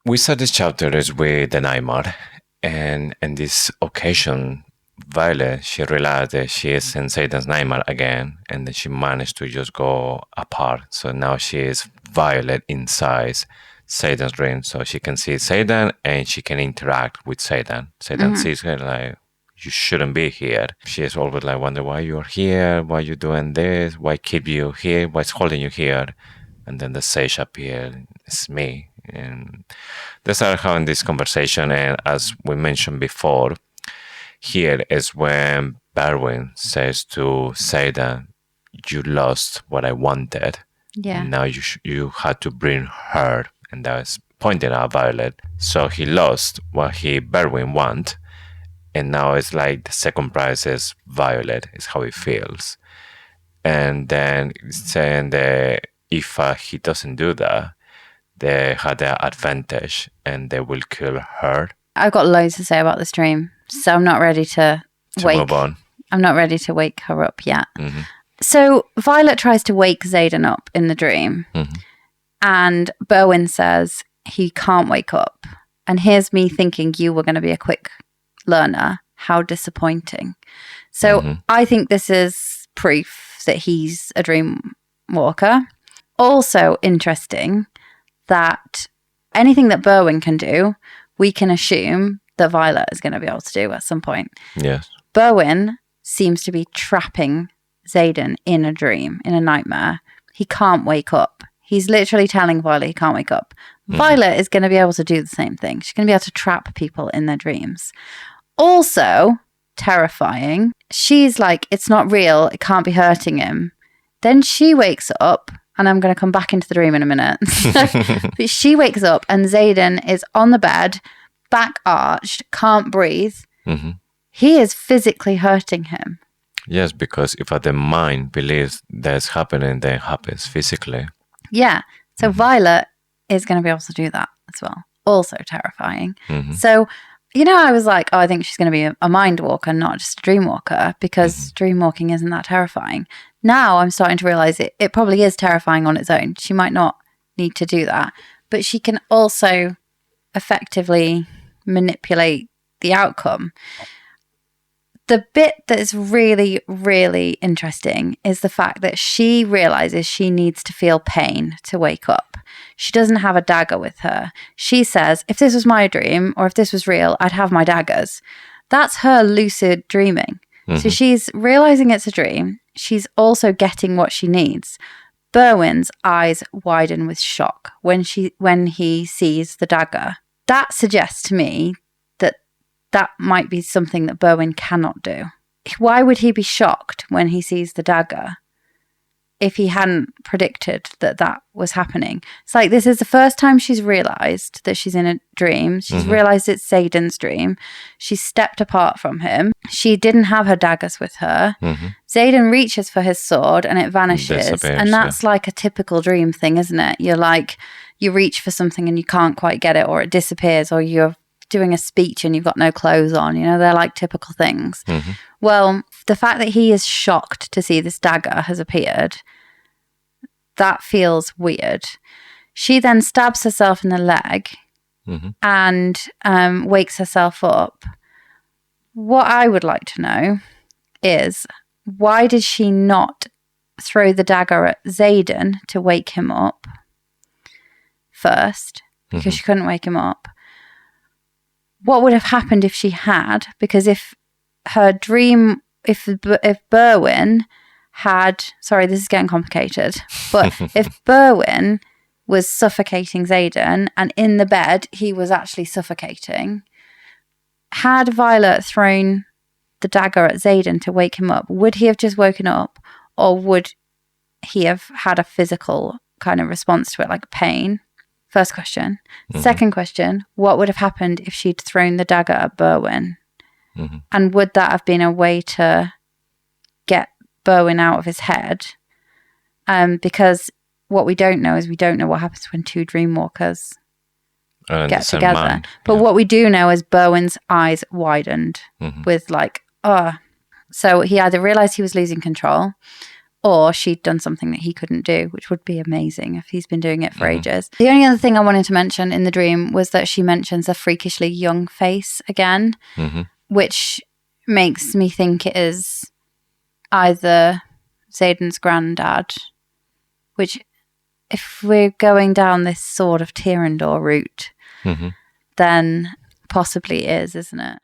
we start this chapter is with the nightmare, and in this occasion, Violet, she realized that she is in Satan's nightmare again, and then she managed to just go apart. So now she is Violet inside Satan's dream, so she can see Satan and she can interact with Satan. Satan sees her like, you shouldn't be here. She is always like, wonder why you're here, why you doing this, why keep you here, what's holding you here. And then the sage appears, it's me. And they start having this conversation, and as we mentioned before, here is when Berwyn says to Xaden, you lost what I wanted. Yeah. Now you had to bring her, and that was pointing at Violet. So he lost what Berwyn want, and now it's like the second prize is Violet, is how he feels. And then saying that if he doesn't do that, they had the advantage and they will kill her. I've got loads to say about this dream, so I'm not ready to wake. Move on. I'm not ready to wake her up yet. So Violet tries to wake Xaden up in the dream, and Berwyn says he can't wake up. And here's me thinking you were going to be a quick learner. How disappointing. So I think this is proof that he's a dream walker. Also interesting that anything that Berwyn can do, we can assume that Violet is going to be able to do at some point. Yes. Berwyn seems to be trapping Xaden in a dream, in a nightmare. He can't wake up. He's literally telling Violet he can't wake up. Violet is going to be able to do the same thing. She's going to be able to trap people in their dreams. Also terrifying. She's like, it's not real. It can't be hurting him. Then she wakes up, and I'm going to come back into the dream in a minute. But she wakes up and Xaden is on the bed, back arched, can't breathe. He is physically hurting him. Yes, because if the mind believes that's happening, then it happens physically. Yeah. So Violet is going to be able to do that as well. Also terrifying. So, I was like, I think she's going to be a mind walker, not just a dream walker, because dream walking isn't that terrifying. Now I'm starting to realize it probably is terrifying on its own. She might not need to do that, but she can also effectively manipulate the outcome. The bit that is really, really interesting is the fact that she realizes she needs to feel pain to wake up. She doesn't have a dagger with her. She says, if this was my dream or if this was real, I'd have my daggers. That's her lucid dreaming. So she's realizing it's a dream. She's also getting what she needs. Berwyn's eyes widen with shock when he sees the dagger. That suggests to me that might be something that Berwyn cannot do. Why would he be shocked when he sees the dagger if he hadn't predicted that was happening? It's like this is the first time she's realised that she's in a dream. She's realised it's Xaden's dream. She stepped apart from him. She didn't have her daggers with her. Xaden reaches for his sword and it vanishes. And that's like a typical dream thing, isn't it? You're like, you reach for something and you can't quite get it, or it disappears, or you're doing a speech and you've got no clothes on. They're like typical things. Well, the fact that he is shocked to see this dagger has appeared, that feels weird. She then stabs herself in the leg and wakes herself up. What I would like to know is, why did she not throw the dagger at Xaden to wake him up first? Because she couldn't wake him up. What would have happened if she had? Because if Berwyn had, sorry, this is getting complicated, but if Berwyn was suffocating Xaden and in the bed he was actually suffocating, had Violet thrown the dagger at Xaden to wake him up, would he have just woken up, or would he have had a physical kind of response to it, like pain? First question. Second question, what would have happened if she'd thrown the dagger at Berwyn? And would that have been a way to get Berwyn out of his head? Because what we don't know is we don't know what happens when two dreamwalkers get together. But what we do know is Berwyn's eyes widened with like, oh. So he either realized he was losing control, or she'd done something that he couldn't do, which would be amazing if he's been doing it for ages. The only other thing I wanted to mention in the dream was that she mentions a freakishly young face again, which makes me think it is either Xaden's granddad, which if we're going down this sort of Tyrandor route, then possibly is, isn't it?